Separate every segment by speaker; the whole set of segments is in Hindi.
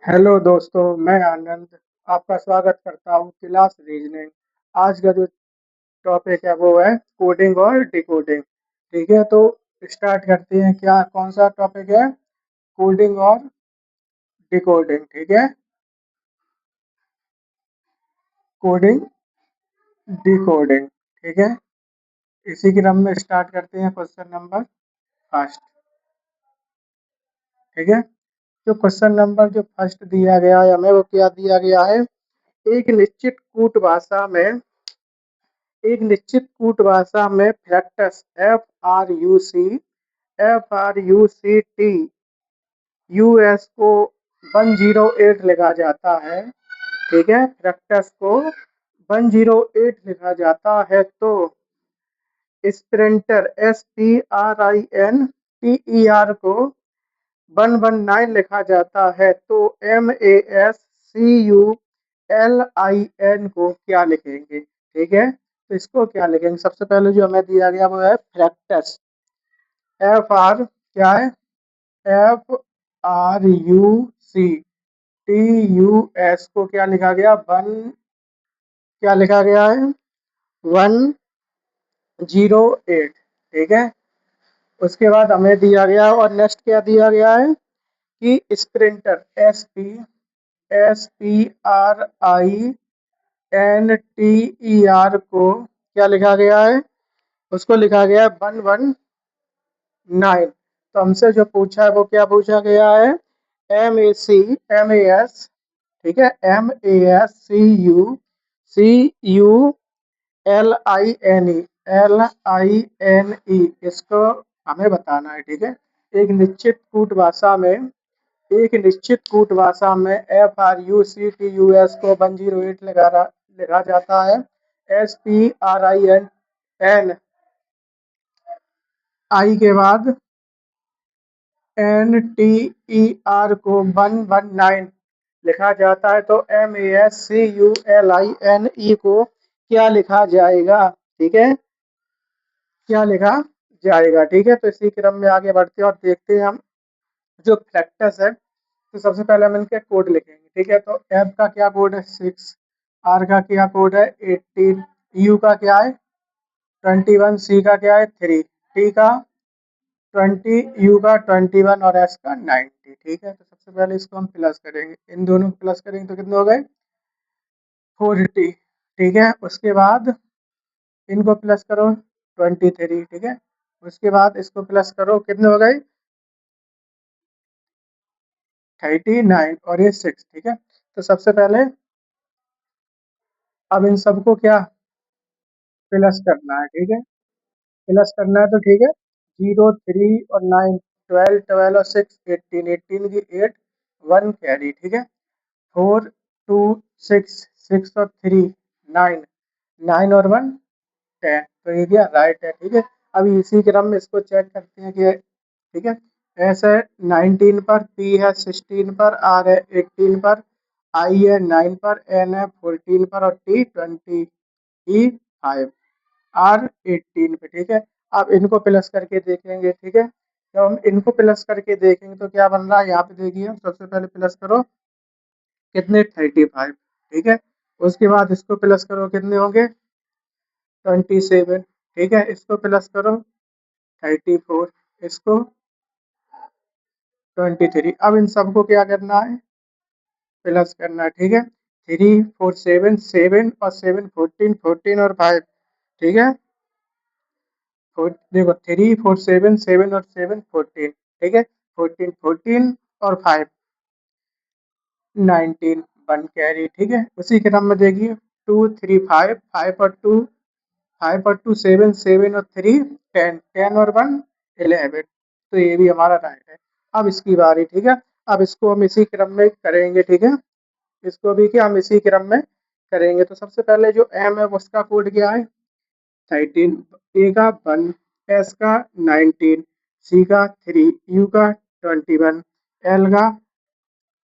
Speaker 1: हेलो दोस्तों, मैं आनंद आपका स्वागत करता हूँ क्लास रीजनिंग। आज का जो टॉपिक है वो है कोडिंग और डिकोडिंग। ठीक है, तो स्टार्ट करते हैं। क्या कौन सा टॉपिक है? कोडिंग और डिकोडिंग। ठीक है, कोडिंग डिकोडिंग। ठीक है, इसी क्रम में स्टार्ट करते हैं क्वेश्चन नंबर फर्स्ट। ठीक है, जो क्वेश्चन नंबर जो फर्स्ट दिया गया है हमें, वो क्या दिया गया है? एक निश्चित कूट भाषा में एक निश्चित कूट भाषा में factors F R U C T US को 108 लिखा जाता है। ठीक है, फैक्टर्स को 108 लिखा जाता है, तो स्प्रिंटर SPRINTER को 119 लिखा जाता है, तो MASCULIN को क्या लिखेंगे? ठीक है, तो इसको क्या लिखेंगे? सबसे पहले जो हमें दिया गया वो है फैक्टर्स। FR क्या है? FRUCTUS को क्या लिखा गया? वन, क्या लिखा गया है? 108। ठीक है, उसके बाद हमें दिया गया, और नेक्स्ट क्या दिया गया है कि स्प्रिंटर SPRINTER को क्या लिखा गया है? उसको लिखा गया है 119। तो हमसे जो पूछा है वो क्या पूछा गया है? MAS। ठीक है, MASCULINE इसको हमें बताना है। ठीक है, एक निश्चित कूट भाषा में एक निश्चित कूट भाषा में FRUCTUS को 108 लिखा जाता है। SPRINTEI के बाद NTER को 119 लिखा जाता है, तो MASCULINE को क्या लिखा जाएगा? ठीक है, क्या लिखा जाएगा? ठीक है, तो इसी क्रम में आगे बढ़ते हैं और देखते हैं हम जो फैक्टर्स है। तो सबसे पहले हम इनके कोड लिखेंगे। ठीक है, तो एफ का क्या कोड है? 6। आर का क्या कोड है? 18। यू का क्या है? 21। सी का क्या है? 3। टी का 20। यू का 21 और एस का 90। ठीक है, तो सबसे पहले इसको हम प्लस करेंगे, इन दोनों को प्लस करेंगे तो कितने हो गए? 40। ठीक है, उसके बाद इनको प्लस करो, 23। ठीक है, उसके बाद इसको प्लस करो, कितने हो गए? 39 और ये 6। ठीक है, तो सबसे पहले अब इन सबको क्या प्लस करना है? ठीक है, प्लस करना है, तो ठीक है। 0, 3 और 9, 12, 12 और 6, 18, 18 की 8, 1 कैरी। ठीक है, 4, 2, 6, 6 और 3, 9, 9 और 1, 10। तो ये क्या राइट है? ठीक है, अभी इसी क्रम में इसको चेक करते हैं कि ठीक है। एस है 19 पर, पी है 16 पर, आर है 18 पर, आई है 9 पर, एन है 14 पर और टी 25, आर 18 पे। ठीक है, अब इनको प्लस करके देखेंगे। ठीक है, जब हम इनको प्लस करके देखेंगे तो क्या बन रहा है? यहाँ पे देखिए, सबसे पहले प्लस करो, कितने? 35। ठीक है, उसके बाद इसको प्लस करो, कितने होंगे? 27। ठीक है, इसको प्लस करो, 34। इसको 23। अब इन सबको क्या करना है? प्लस करना है। ठीक है, 3, 4, 7, 7 और 7, 14, 14 और 5। ठीक है, देखो 3, 4, 7, 7 और 7, 14। ठीक है, 14, 14 और 5, 19, 1 कैरी। ठीक है, उसी क्रम में देखिए, 2, 3, 5, 5 और 2, 5 और 2, 7, 7 और 3, 10, 10 और 1, 11। तो ये भी हमारा राइट है। अब इसकी बारी। ठीक है, अब इसको हम इसी क्रम में करेंगे। ठीक है, इसको भी क्या हम इसी क्रम में करेंगे। तो सबसे पहले जो एम है उसका कोड क्या है? 13। ए का 1, एस का 19, सी का 3, यू का 21, एल का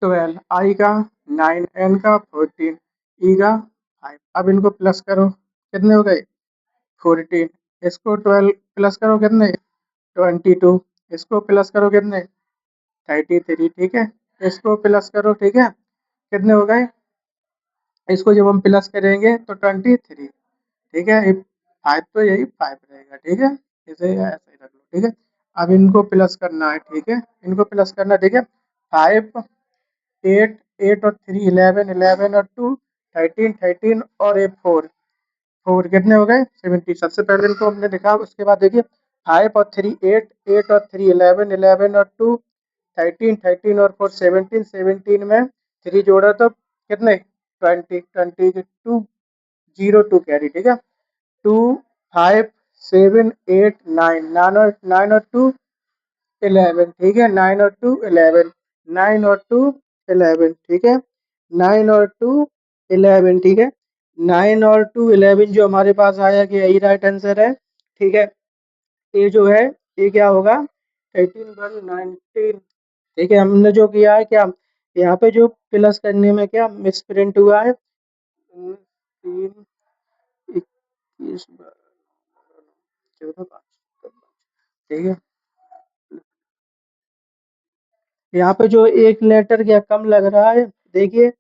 Speaker 1: 12, आई का 9, एन का 14, ई का 5। अब इनको प्लस करो, कितने हो गए? 14। इसको 12 प्लस करो, कितने? 22। इसको प्लस करो, कितने? 33। ठीक है, इसको प्लस करो, ठीक है, कितने हो गए, इसको जब हम प्लस करेंगे तो 23, ठीक है, 5 तो यही 5 रहेगा, ठीक है, इसे ऐसे ही रख लो, ठीक है। अब इनको प्लस करना है, ठीक है, इनको प्लस करना, ठीक है, 5 8 8 और 3 11 11 और 2 13 13 और एक 4 4 कितने हो गए 70। सबसे पहले इनको हमने लिखा, उसके बाद देखिए 5 और 3 8 8 और 3 11 11 और 2 13 13 और 4 17 17 में 3 जोड़ा तो कितने 20 20 के 2 0 2 कैरी, ठीक है, 2 5 7 8 9 9 और 2 11, ठीक है, 9 और 2 11 9 और 2 11, ठीक है, 9 और 2 11, ठीक है, 9 और 2 11 जो हमारे पास आया कि यही राइट आंसर है, ठीक है। ये जो है ये क्या होगा 18 ठीक है। हमने जो किया है क्या, यहाँ पे जो प्लस करने में क्या मिस प्रिंट हुआ है 3 21 14 5, ठीक है, यहाँ पे जो एक लेटर क्या कम लग रहा है, देखिए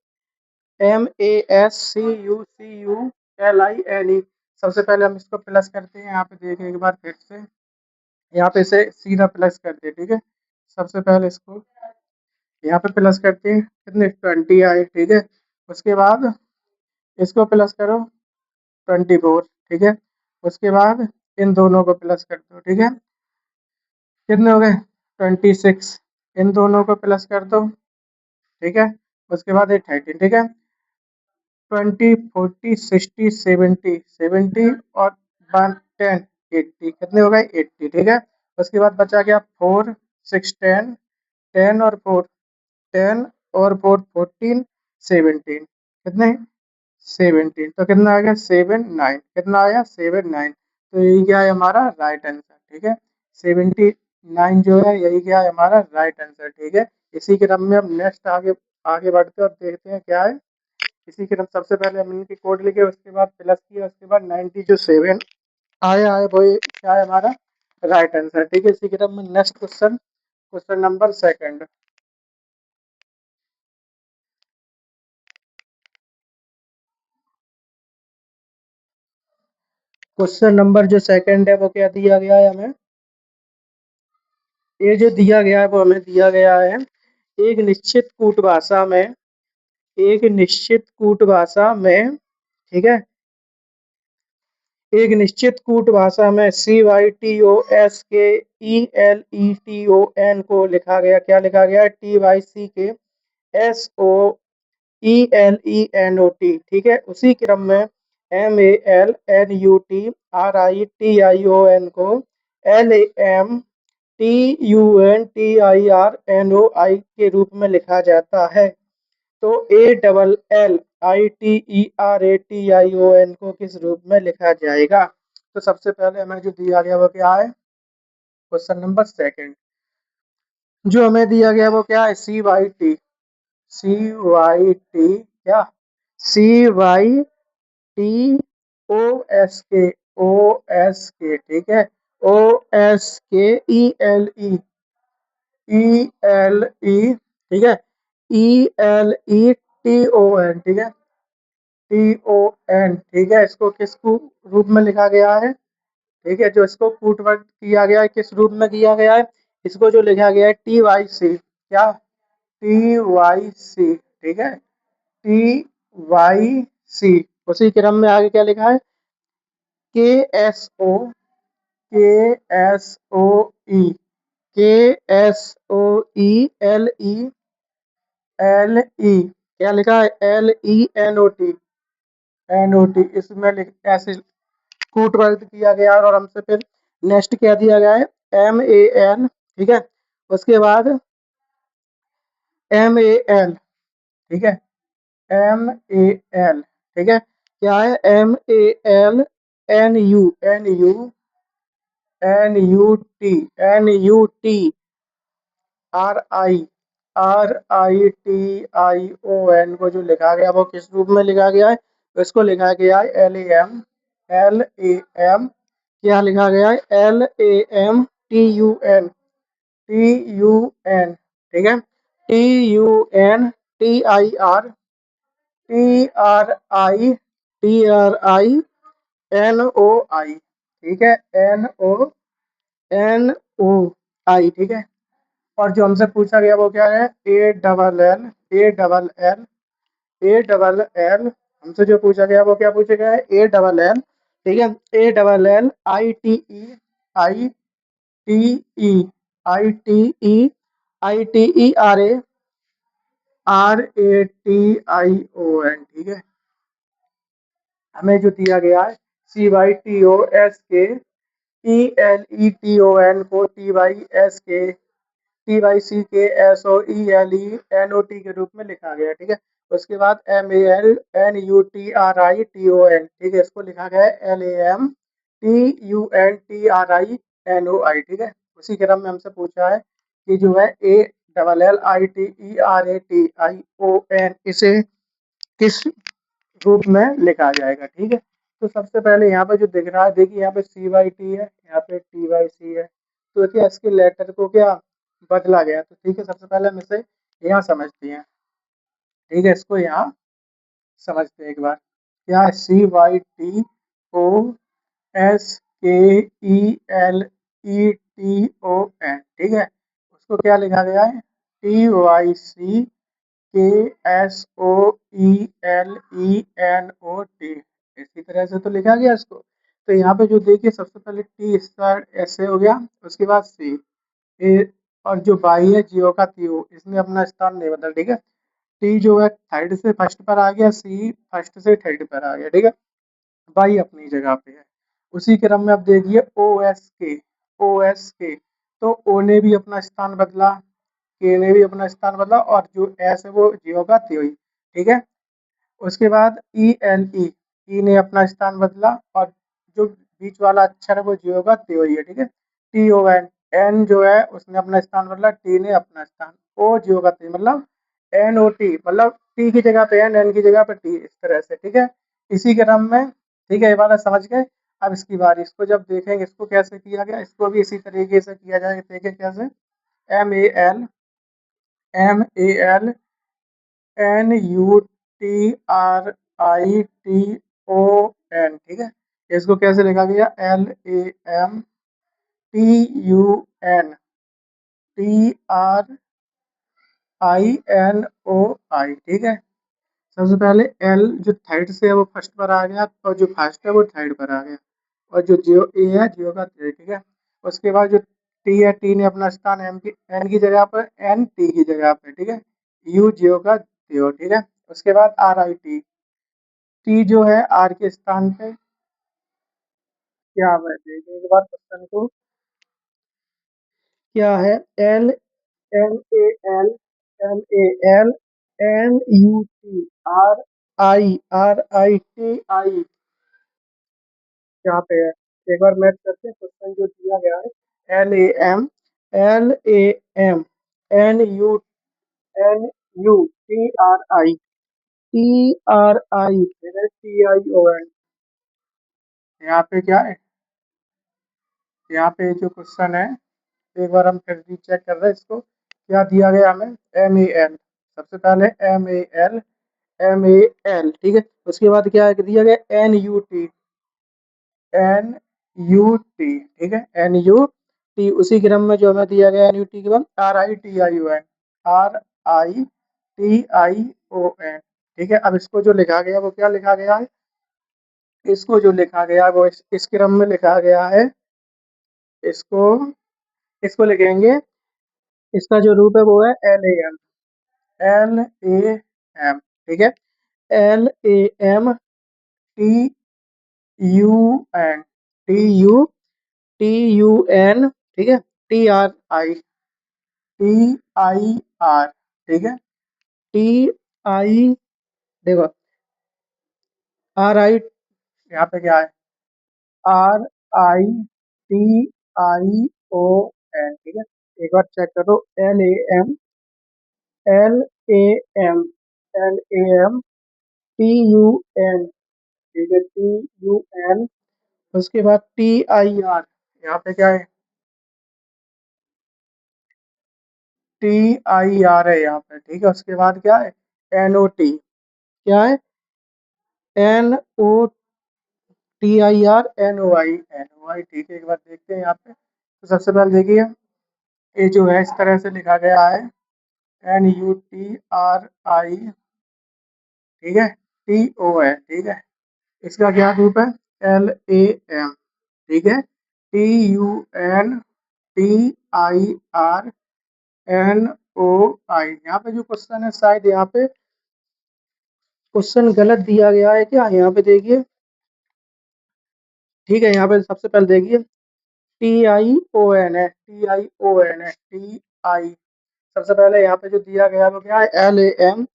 Speaker 1: MASCUCULINE। सबसे पहले हम इसको प्लस करते हैं, यहाँ पे देखिए एक बार फिर से, यहाँ पे इसे सीधा प्लस करते हैं, ठीक है, सबसे पहले इसको यहाँ पे प्लस करते हैं, कितने 20 आए, ठीक है, उसके बाद इसको प्लस करो 24, ठीक है, उसके बाद इन दोनों को प्लस कर दो, ठीक है, कितने हो गए 26, इन दोनों को प्लस कर दो, ठीक है, उसके बाद 18, ठीक है, 20 40 60 70 70 और 110 80 कितने हो गए 80, ठीक है, उसके बाद बचा गया 4 6 10 10 और 4 10 और 4 14 17 कितने 17, तो कितना आ गया 7 9, कितना आया 7 9, तो यही क्या है हमारा राइट आंसर, ठीक है, 79 जो है यही क्या है हमारा राइट आंसर, ठीक है। इसी क्रम में हम नेक्स्ट आगे आगे बढ़ते हैं और देखते हैं क्या है। इसी क्रम सबसे पहले हम इनकी कोड लिखे, उसके बाद प्लस किया, उसके बाद 90 जो 7 आया है वो क्या है हमारा राइट आंसर, ठीक है। इसी क्रम में next question, question number second, question number जो सेकंड है वो क्या दिया गया है हमें, ये जो दिया गया है वो हमें दिया गया है एक निश्चित कूट भाषा में, एक निश्चित कूट भाषा में, ठीक है, एक निश्चित कूट भाषा में CYTOSKELETON को लिखा गया, क्या लिखा गया TYCKSOELENOT, ठीक है। उसी क्रम में MALNUTRITION को LAMTUNTIRNOI के रूप में लिखा जाता है, तो ALLITERATION को किस रूप में लिखा जाएगा। तो सबसे पहले हमें जो दिया गया वो क्या है, क्वेश्चन नंबर सेकंड जो हमें दिया गया वो क्या है CYT क्या CYTOSK, ठीक है, OSKELE, ठीक है, ELETON, ठीक है, TON, ठीक है, इसको किस रूप में लिखा गया है, ठीक है, जो इसको पुटवर्ड किया गया है किस रूप में किया गया है, इसको जो लिखा गया है TYC, क्या TYC, ठीक है, TYC। उसी क्रम में आगे क्या लिखा है KSO KSOE KSOELELE, क्या लिखा है LENOT, इसमें ऐसे कूटवर्ड किया गया और हमसे फिर नेक्स्ट क्या दिया गया है MAL, ठीक है, उसके बाद MAL, ठीक है, MAL, ठीक है, क्या है MALNUTRITION को जो लिखा गया वो किस रूप में लिखा गया है, तो इसको लिखा गया है LAM क्या लिखा गया है LAMTUN, ठीक है, TUN TRI ठीक है, NONOI ठीक है। और जो हमसे पूछा गया वो क्या है, A हमसे जो पूछा गया वो क्या पूछा गया है, ALL ठीक है, ALLITE RATION ठीक है। हमें जो दिया गया है CYTOSKELETON को TYCKSOELENOT के रूप में लिखा गया है ठीक है। उसके बाद MALNUTRITON ठीक है, इसको लिखा गया है LAMTUNTRINOI ठीक है। उसी क्रम में हमसे पूछा है कि जो है ALLITERATION इसे किस रूप में लिखा जाएगा ठीक है। तो सबसे पहले यहाँ पे जो दिख रहा है, देखिए यहाँ पे CYT है, यहाँ पे TYC है, तो क्या इसके लेटर को क्या बदला गया, तो ठीक है सबसे पहले हम इसे यहाँ समझते हैं ठीक है। इसको यहाँ समझते हैं एक बार, क्या है CYTOSKELETON ठीक है। उसको क्या लिखा गया है, TYCKSOELENOT इसी तरह से तो लिखा गया इसको। तो यहाँ पे जो देखिए सबसे पहले टी इसका ऐसे हो गया, उसके बाद सी ए, और जो बाई है जियो का तीओ, इसने अपना स्थान नहीं बदला ठीक है। टी जो है थर्ड से फर्स्ट पर आ गया, सी फर्स्ट से थर्ड पर आ गया ठीक है, बाई अपनी जगह पे है। उसी क्रम में अब देखिए ओ एस के तो ओ ने भी अपना स्थान बदला, के ने भी अपना स्थान बदला, और जो एस है वो जियो का त्योई ठीक है। उसके बाद ELE ई ने अपना स्थान बदला, और जो बीच वाला अक्षर है वो जियो का त्योई है ठीक है। TON एन जो है उसने अपना स्थान बदला, टी ने अपना स्थान, ओ जियो का टी मतलब NOT मतलब टी की जगह पे एन की जगह पे टी, इस तरह से ठीक है। इसी क्रम में ठीक है, ये वाला समझ गए। अब इसकी बारी, इसको जब देखेंगे इसको कैसे किया गया, इसको भी इसी तरीके से किया जाएगा, देखें कैसे। MALNUTRITON ठीक है। इसको कैसे लिखा गया, LAMTUNTRINOI ठीक है। सबसे पहले एल जो थर्ड से है वो फर्स्ट पर आ गया, और जो फर्स्ट है वो थर्ड पर आ गया, और जो जियो ए है जियो का थर्ड ठीक है। उसके बाद जो टी है, टी ने अपना स्थान एन की जगह पर, एन टी की जगह पर ठीक है। यू जियो का जियो ठीक है। उसके बाद RIT टी जो है आर के स्थान पे, क्या है देखें एक बार क्वेश्चन को, क्या है, LAMALNUTRITI यहाँ पे है। एक बार मैच करते हैं, क्वेश्चन जो दिया गया है LAMNUTRITION यहाँ पे क्या है, यहाँ पे जो क्वेश्चन है, एक बार हम फिर भी चेक कर रहे हैं इसको, क्या दिया गया हमें, MAL सबसे पहले MAL ठीक है। उसके बाद क्या दिया गया, NUT ठीक है, NUT। उसी क्रम में जो हमें दिया गया NUT के बाद RITION ठीक है। अब इसको जो लिखा गया वो क्या लिखा गया है, इसको जो लिखा गया है वो इस क्रम में लिखा गया है। इसको इसको लिखेंगे, इसका जो रूप है वो है LAM ठीक है, LAMTUN ठीक है, TRITIR ठीक है, TI देखो RI यहाँ पे क्या है, RITION ठीक है। एक बार चेक करो, LAMTUN ठीक है, TUN। उसके बाद TIR यहाँ पे क्या है, TIR है यहाँ पे, ठीक है। उसके बाद क्या है, NOT, क्या है, NOTIR, ठीक है। एक बार देखते हैं यहाँ पे। तो सबसे पहले देखिए, ये जो है इस तरह से लिखा गया है, NUTRI, ठीक है, TO है, ठीक है। इसका क्या रूप है, LAM, ठीक है, TUNTIRNOI। यहाँ पे जो क्वेश्चन है, शायद यहाँ पे क्वेश्चन गलत दिया गया है क्या, यहाँ पे देखिए, ठीक है। यहाँ पे सबसे पहले देखिए, TION है, TI, सबसे पहले यहाँ पे जो दिया गया है वो क्या है, LAM,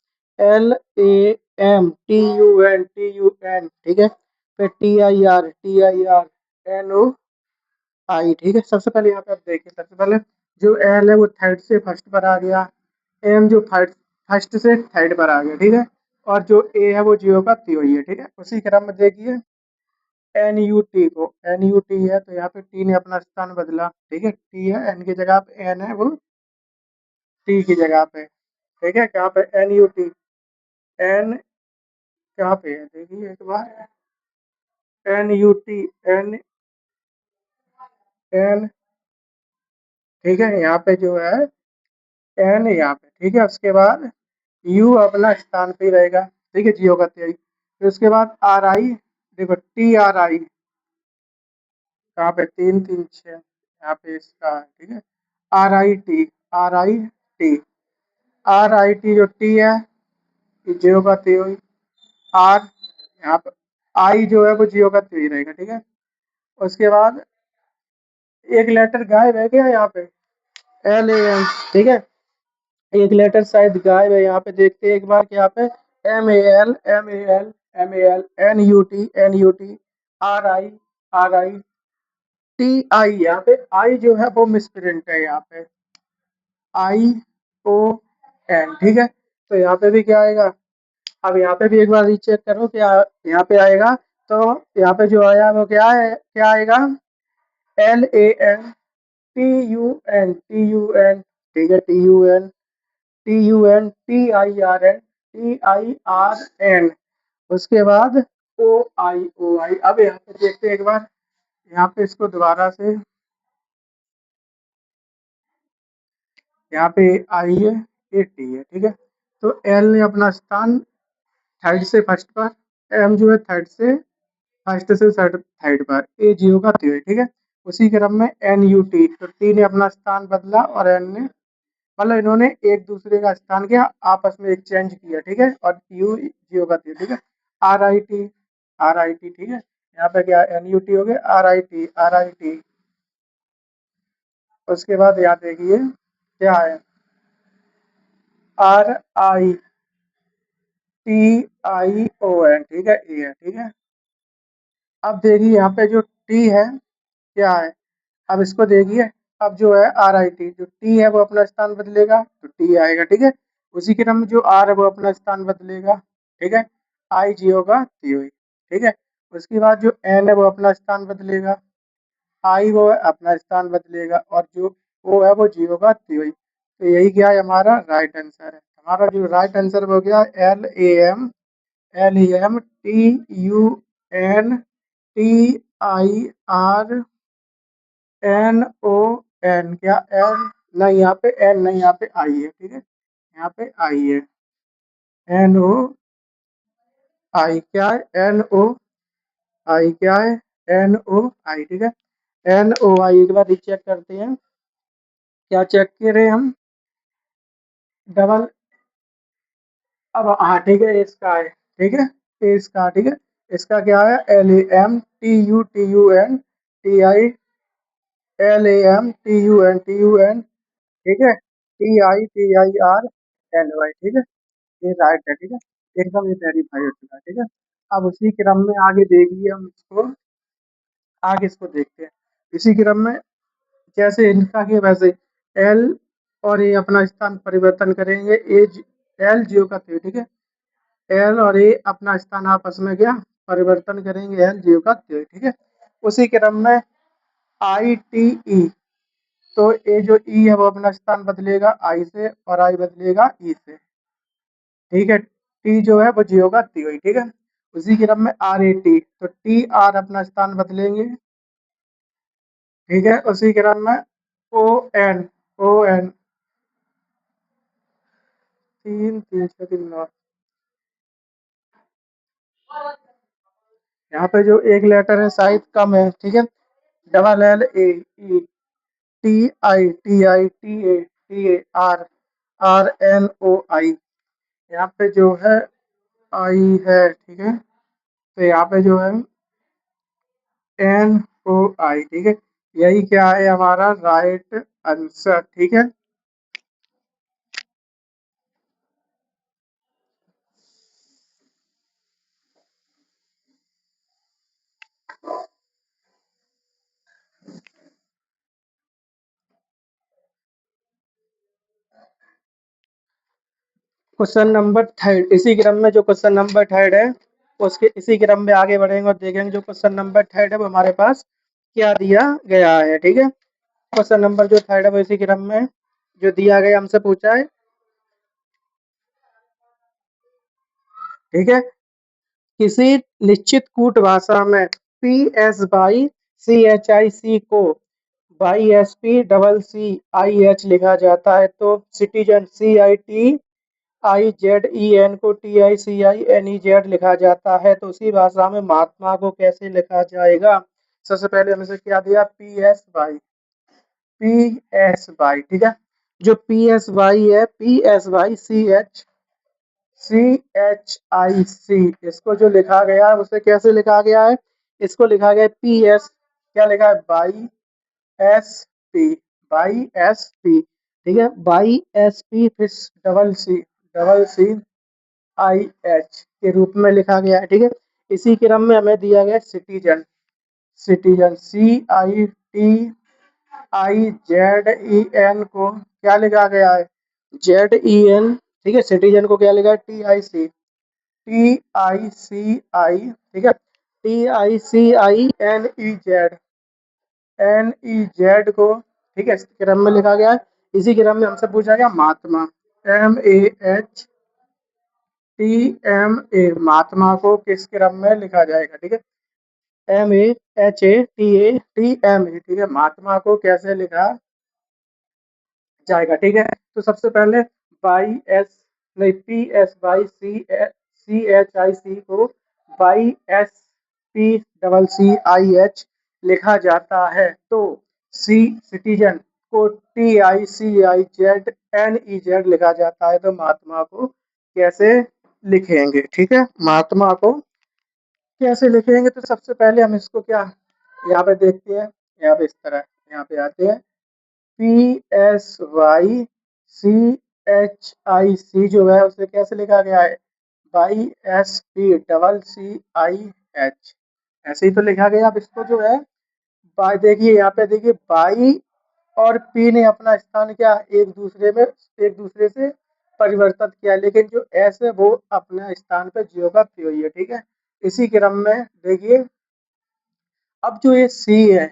Speaker 1: ठीक है। फिर TIR, ठीक है। सबसे पहले यहाँ पे आप देखिए, सबसे पहले जो L है वो थर्ड से फर्स्ट पर आ गया, M जो फर्स्ट से थर्ड पर आ गया, ठीक है। और जो A है वो जियो का त्योई है, ठीक है। उसी क्रम में देखिए, NUT है, तो यहाँ पे T ने अपना स्थान बदला, ठीक है। T है, N की जगह पे N है, वो T की जगह पे, ठीक है। कहाँ पे, NUT, N कहाँ पे है, देखिए एक बार, NUT, N, ठीक है। यहाँ पे जो है N यहाँ पे, ठीक है। उसके बाद U अपना स्थान पे ही रहेगा, ठीक है, जियो का त्यागी। फिर उसके बाद RI, देखो TRI कहाँ पे, 3 3 6, यहाँ पे इसका है, ठीक है। RIT, RIT जो T है, ये जियो का त्यागी। R यहाँ पे, I जो है वो जियो का त्यागी रहेगा, ठीक है। उसके बाद एक लेटर गायब है क्या यहाँ पे, LAM, ठीक है। एक लेटर शायद गायब है, यहाँ पे देखते हैं एक बार कि यहाँ पे MAL, NUT, RI, यहाँ पे I जो है वो मिसप्रिंट है, यहाँ पे ION, ठीक है। तो यहाँ पे भी क्या आएगा, अब यहाँ पे भी एक बार रीचेक करो क्या यहाँ पे आएगा। तो यहाँ पे जो आया वो क्या है, क्या आएगा, LAN, ठीक है, TUN, उसके बाद OI। अब यहाँ पे देखते हैं एक बार, यहाँ पे इसको दोबारा से, यहाँ पे आई है, ये टी है, ठीक है। तो एल ने अपना स्थान थर्ड से फर्स्ट पर, एम जो है थर्ड से फर्स्ट से थर्ड पर, ए जियो का त्यो है, ठीक है। उसी क्रम में NUT, तो टी ने अपना स्थान बदला और एन ने, मतलब इन्होंने एक दूसरे का स्थान किया, आपस में एक्सचेंज किया, ठीक है। और यू जियो का थियो, ठीक है। RIT, ठीक है। यहाँ पे क्या, NUT हो गया, RIT। उसके बाद यहाँ देखिए क्या है, RITION, ठीक है, ए है, ठीक है। अब देखिए यहाँ पे जो टी है क्या है, अब इसको देखिए, अब जो है RIT, जो टी है वो अपना स्थान बदलेगा तो टी आएगा, ठीक है। उसी क्रम में जो आर है वो अपना स्थान बदलेगा, ठीक है, आई जी होगा टी हुई, ठीक है। उसके बाद जो एन है वो अपना स्थान बदलेगा, आई वो अपना स्थान बदलेगा, और जो ओ है वो जी होगा टी हुई। तो यही क्या है, हमारा राइट आंसर है। हमारा जो राइट आंसर हो गया, LAM, क्या एन, नहीं यहाँ पे एन नहीं, यहाँ पे आई है, ठीक है। यहाँ पे आई है, NOI, क्या है, NOI, क्या है, NOI, ठीक है। NOI एक बार चेक करते हैं, क्या चेक करें हम, डबल, अब हाँ ठीक है, इसका है, ठीक है, इसका, ठीक है। इसका क्या है, LAM, ठीक है, TIRNY, ठीक है। ये राइट है, ठीक है, एकदम ये वेरीफाई हो चुका है, ठीक है। अब उसी क्रम में आगे देखिए, हम इसको आगे इसको देखते हैं। इसी क्रम में जैसे इनका किया वैसे एल और ए अपना स्थान परिवर्तन करेंगे, एल जियो का थियो, ठीक है। एल और ए अपना स्थान आपस में क्या परिवर्तन करेंगे, एल जियो का थियो, ठीक है। उसी क्रम में ITE, तो ए जो ई है वो अपना स्थान बदलेगा आई से और आई बदलेगा ई से। ठीक है, टी जो है वो जी होगा टी हुई। ठीक है, उसी क्रम में आर ए टी, तो टी आर अपना स्थान बदलेंगे। ठीक है, उसी क्रम में ओ एन, ओ एन, तीन तीन से तीन नौ, यहाँ पे जो एक लेटर है शायद कम है। ठीक है, double L A E T I T I T A R R N O I, यहाँ पे जो है आई है। ठीक है, तो यहाँ पे जो है एन ओ आई। ठीक है, यही क्या है हमारा राइट आंसर। ठीक है, क्वेश्चन नंबर थर्ड, इसी क्रम में जो क्वेश्चन नंबर थर्ड है उसके इसी क्रम में आगे बढ़ेंगे और देखेंगे जो क्वेश्चन नंबर थर्ड है वो हमारे पास क्या दिया गया है। ठीक है, क्वेश्चन नंबर जो थर्ड है वो इसी क्रम में जो दिया गया हमसे पूछा है। ठीक है, किसी निश्चित कूट भाषा में P S Y C H I C को Y S P double C I H लिखा जाता है, तो citizen C I T I Z E N को T I C I N E Z लिखा जाता है, तो उसी भाषा में महात्मा को कैसे लिखा जाएगा। सबसे पहले हमें से क्या दिया, P S Y, P S Y. ठीक है, जो पी एस बाई है, P S Y C H I C, इसको जो लिखा गया है उसे कैसे लिखा गया है, इसको लिखा गया है पी एस, क्या लिखा है, Y S P, by S P. ठीक है, बाई एस पी फिर डबल सी आई एच के रूप में लिखा गया है। ठीक है, इसी क्रम में हमें दिया गया citizen, citizen C I T I Z E N को क्या लिखा गया है, जेड ई एन। ठीक है, सिटीजन को क्या लिखा है, टी आई सी आई। ठीक है, T I C I N E Z, N E Z को, ठीक है, इस क्रम में लिखा गया है। इसी क्रम में हमसे पूछा गया महात्मा, M A H T M A, महात्मा को किस क्रम में लिखा जाएगा। ठीक है, M A T M A. ठीक है, महात्मा को कैसे लिखा जाएगा। ठीक है, तो सबसे पहले बाई एस, नहीं, P S Y C H I C को Y S P double C I H लिखा जाता है, तो सी सिटीजन को T I C I Z N E Z लिखा जाता है, तो महात्मा को कैसे लिखेंगे। ठीक है, महात्मा को कैसे लिखेंगे, तो सबसे पहले हम इसको क्या यहाँ पे देखते हैं, यहाँ पे इस तरह यहाँ पे आते हैं, P S Y C H I C जो है उसे कैसे लिखा गया है, Y S P double C I H, ऐसे ही तो लिखा गया। अब इसको जो है बाई, देखिए यहाँ पे देखिए बाई और पी ने अपना स्थान क्या एक दूसरे से परिवर्तित किया, लेकिन जो एस है वो अपने स्थान पे जियो का त्यों ही है। ठीक है, इसी क्रम में देखिए अब जो ये सी है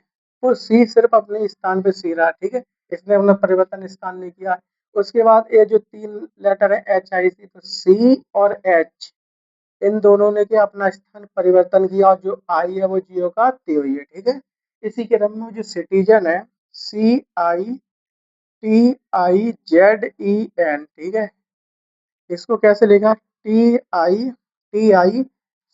Speaker 1: वो सी सिर्फ अपने स्थान पे सी रहा। ठीक है, इसने अपना परिवर्तन स्थान नहीं किया। उसके बाद ये जो तीन लेटर है एच आई सी, तो सी और एच इन दोनों ने क्या अपना स्थान परिवर्तन किया, और जो आई है वो जियो का त्यों ही है। ठीक है, इसी क्रम में जो सिटीजन है C I T I Z E N, ठीक है, इसको कैसे लिखा, T I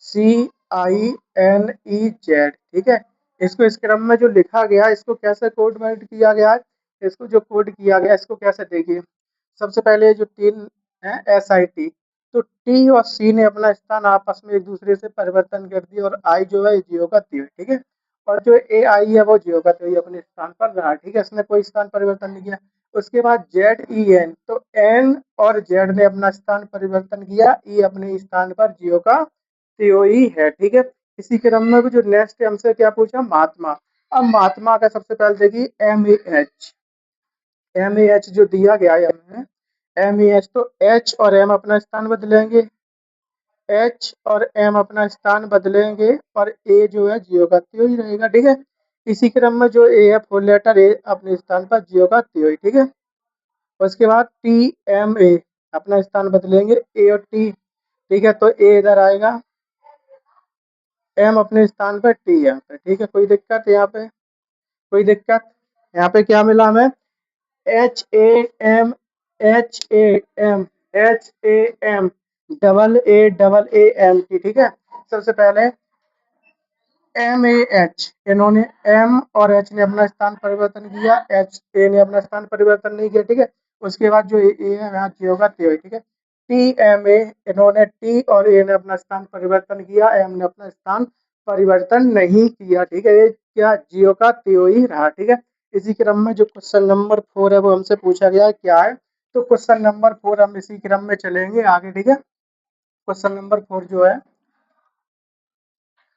Speaker 1: C I N E Z. ठीक है, इसको इस क्रम में जो लिखा गया इसको कैसे कोड वर्ड किया गया है, इसको जो कोड किया गया इसको कैसे देखिए। सबसे पहले जो तीन है एस आई टी, तो टी और सी ने अपना स्थान आपस में एक दूसरे से परिवर्तन कर दिया, और आई जो है जियो का त्यों। ठीक है, और जो ए आई है वो जियो का त्यों अपने स्थान पर रहा। ठीक है, इसने कोई स्थान परिवर्तन नहीं किया। उसके बाद जेड ई एन, तो एन और जेड ने अपना स्थान परिवर्तन किया, ई अपने स्थान पर जियो का त्यों ही है। ठीक है, इसी क्रम में भी जो नेक्स्ट हमसे क्या पूछा, महात्मा। अब महात्मा का सबसे पहले देखिए M A H, M A H जो दिया गया है हमें, एम ए एच, तो एच और एम अपना स्थान बदलेंगे, एच और एम अपना स्थान बदलेंगे, और ए जो है जियो का त्यों ही रहेगा। ठीक है, इसी क्रम में जो ए है फुल लेटर ए अपने स्थान पर जी होगा त्योई, ठीक है। उसके बाद टी एम ए अपना स्थान बदलेंगे ए और टी, ठीक है। तो ए इधर आएगा, एम अपने स्थान पर, टी यहाँ पे, ठीक है। कोई दिक्कत यहाँ पे? कोई दिक्कत? यहाँ पे क्या मिला हमें? H A M, H A M, H A M, double A M T, ठीक है। सबसे पहले एम ए एच, इन्होंने एम और एच ने अपना स्थान परिवर्तन किया, एच ए ने अपना स्थान परिवर्तन नहीं किया, ठीक है। उसके बाद जो ए है यहाँ जी होगा ते होगा, ठीक है। टी एम ए, इन्होंने टी और ए ने अपना स्थान परिवर्तन किया, एम ने अपना स्थान परिवर्तन नहीं किया, ठीक है। ये क्या जियो का त्यो ही रहा, ठीक है। इसी क्रम में जो क्वेश्चन नंबर 4 है वो हमसे पूछा गया है, क्या है? तो क्वेश्चन नंबर 4 हम इसी क्रम में चलेंगे आगे, ठीक है। क्वेश्चन नंबर 4 जो है,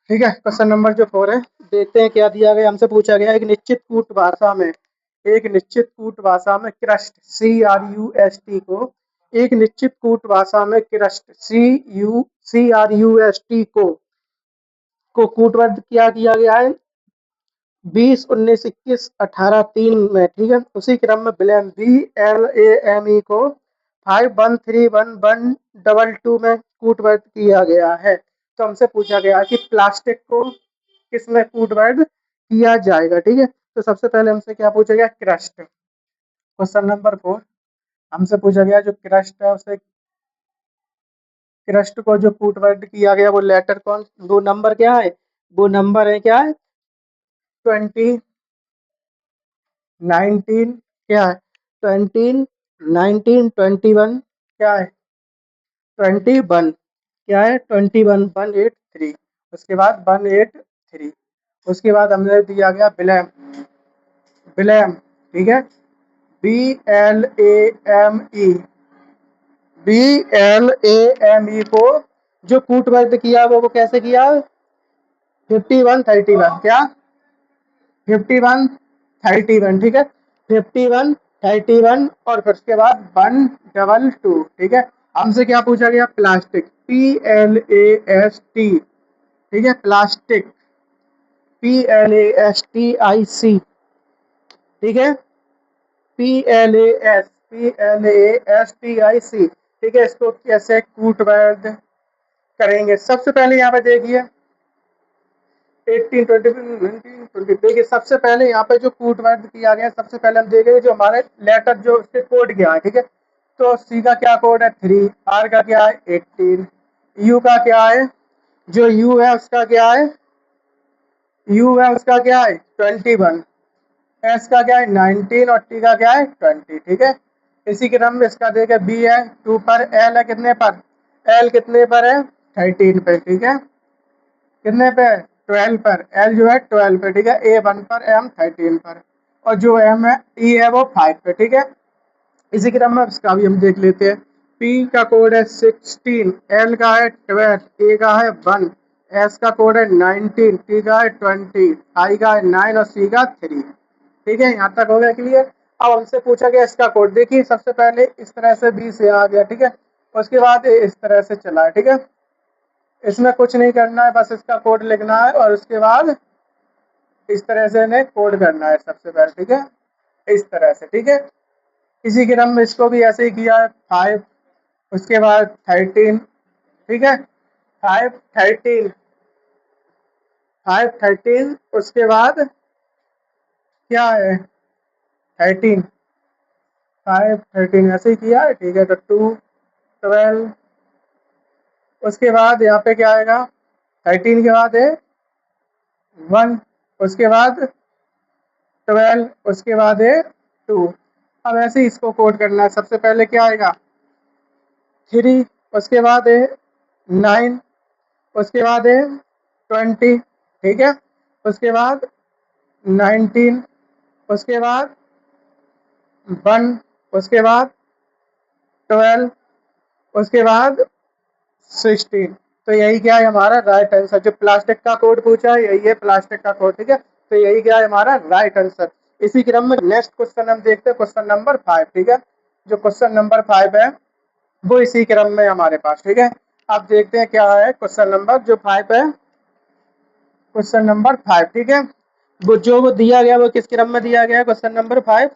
Speaker 1: ठीक है, क्वेश्चन नंबर जो 4 है, देखते हैं क्या दिया गया। हमसे पूछा गया एक निश्चित कूट भाषा में, एक निश्चित कूट भाषा में क्रस्ट CRUST को, एक निश्चित कूट भाषा में क्रस्ट CRUST को कूटबद्ध क्या किया गया है 20, 19, 21, 18, 3 में, ठीक है। उसी क्रम में विलियम BLAME को 5131 122 में कूटबद्ध किया गया है। तो हमसे पूछा गया कि प्लास्टिक को किसमें कूटबद्ध किया जाएगा, ठीक है। तो सबसे पहले हमसे क्या पूछा गया? क्रस्ट। क्वेश्चन नंबर 4 हमसे पूछा गया जो क्रस्ट है उसे, क्रस्ट को जो कूटबद्ध किया गया वो लेटर कौन, दो नंबर क्या है? वो नंबर है क्या है? 20, 19, क्या है? 20, 19, 21, क्या है? 21, क्या है? 21, 183। उसके बाद 183, उसके बाद हमने दिया गया विलियम, विलियम, ठीक है। BLAME, BLAME को जो कूटबद्ध किया वो कैसे किया? 5131, क्या? 5131, ठीक है। 5131 और फिर उसके बाद 122, ठीक है। हमसे क्या पूछा गया? प्लास्टिक, PLAST, ठीक है। प्लास्टिक, PLASTIC, ठीक है। PLASTIC, ठीक है। इसको कैसे कूटबद्ध करेंगे? सबसे पहले यहाँ पे देखिए 18, 20, 19, 20, देखिए सबसे पहले यहाँ पे जो कूटबद्ध किया गया, सबसे पहले हम देखेंगे जो हमारे लेटर जो उसके कोड क्या है, ठीक है। तो सी का क्या कोड है? 3, आर का क्या है? 18, यू का क्या है? जो यू है उसका क्या है? यू है उसका क्या है? 21, एस का क्या है? 19 और टी का क्या है? 20, ठीक है। इसी क्रम में इसका देखे बी है 2 पर, एल है कितने पर? एल कितने पर है? 13 पे, ठीक है। कितने पे? 12 पर, एल जो है 12 पे, ठीक है। ए 1 पर, एम 13 पर, और जो एम है ई है वो 5 पे, ठीक है। इसी क्रम में इसका भी हम देख लेते हैं। पी का कोड है 16, एल का है 12, ए का है 1, एस का कोड है 19, टी का है 20, आई का है 9 और सी का 3, ठीक है। यहाँ तक हो गया क्लियर। अब हमसे पूछा गया इसका कोड, देखिए सबसे पहले इस तरह से बी से आ गया, ठीक है। उसके बाद इस तरह से चला है, ठीक है। इसमें कुछ नहीं करना है, बस इसका कोड लिखना है और उसके बाद इस तरह से इन्हें कोड करना है सबसे पहले, ठीक है। इस तरह से, ठीक है। इसी क्रम में इसको भी ऐसे ही किया है 5, उसके बाद 13, ठीक है। 5, 13, 5, 13, उसके बाद क्या है? 13, 5, 13 ऐसे ही किया है, ठीक है। तो 2, 12, उसके बाद यहाँ पे क्या आएगा? 13 के बाद है 1, उसके बाद 12, उसके बाद है 2। अब ऐसे ही इसको कोड करना है। सबसे पहले क्या आएगा? 3, उसके बाद है 9, उसके बाद है 20, ठीक है। उसके बाद 19, उसके बाद 1, उसके बाद 12, उसके बाद 16। तो यही क्या है हमारा राइट आंसर। जो प्लास्टिक का कोड पूछा है यही है प्लास्टिक का कोड, ठीक है। तो यही क्या है हमारा राइट आंसर। इसी क्रम में नेक्स्ट क्वेश्चन हम देखते हैं, क्वेश्चन नंबर 5, ठीक है। जो क्वेश्चन नंबर 5 है वो इसी क्रम में हमारे पास, ठीक है। अब देखते हैं क्या है क्वेश्चन नंबर जो 5 है, क्वेश्चन नंबर 5, ठीक है। वो दिया गया वो किस क्रम में दिया गया है? क्वेश्चन नंबर 5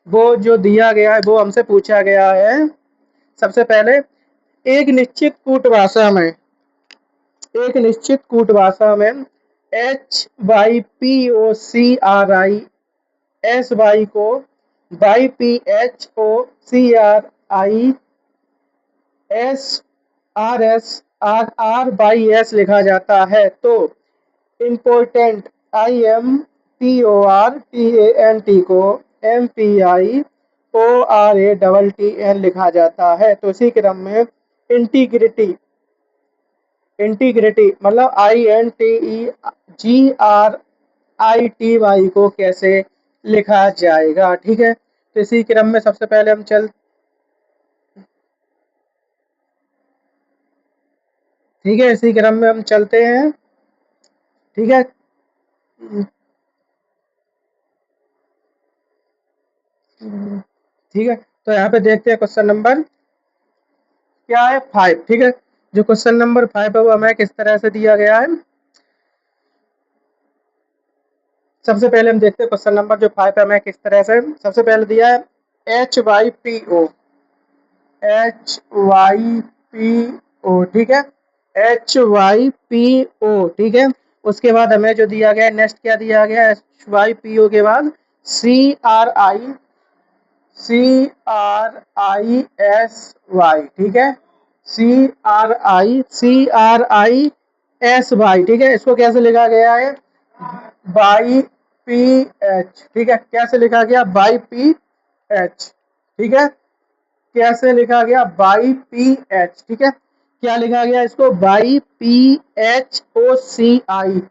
Speaker 1: वो जो दिया गया है वो हमसे पूछा गया है सबसे पहले एक निश्चित कूट भाषा में HYPOCRI को YPHOCRISRS लिखा जाता है। तो इम्पोर्टेंट IMPORTANT को MPIORATTN लिखा जाता है। तो इसी क्रम में इंटीग्रिटी इंटीग्रिटी मतलब INTEGRITY को कैसे लिखा जाएगा? ठीक है, तो इसी क्रम में सबसे पहले हम ठीक है, इसी क्रम में हम चलते हैं। ठीक है, ठीक है, तो यहाँ पे देखते हैं क्वेश्चन नंबर क्या है 5। ठीक है, जो क्वेश्चन नंबर 5 है वो हमें किस तरह से दिया गया है। सबसे पहले हम देखते हैं क्वेश्चन नंबर जो 5 है हमें किस तरह से सबसे पहले दिया है HYPO ठीक है, HYPO। ठीक है, उसके बाद हमें जो दिया गया है नेक्स्ट क्या दिया गया है HYPO के बाद CRISY। ठीक है, CRISY। ठीक है, इसको कैसे लिखा गया है? By P H. ठीक है, कैसे लिखा गया? By P H. ठीक है, कैसे लिखा गया? By P H. ठीक है, क्या लिखा गया इसको? By P H O C I.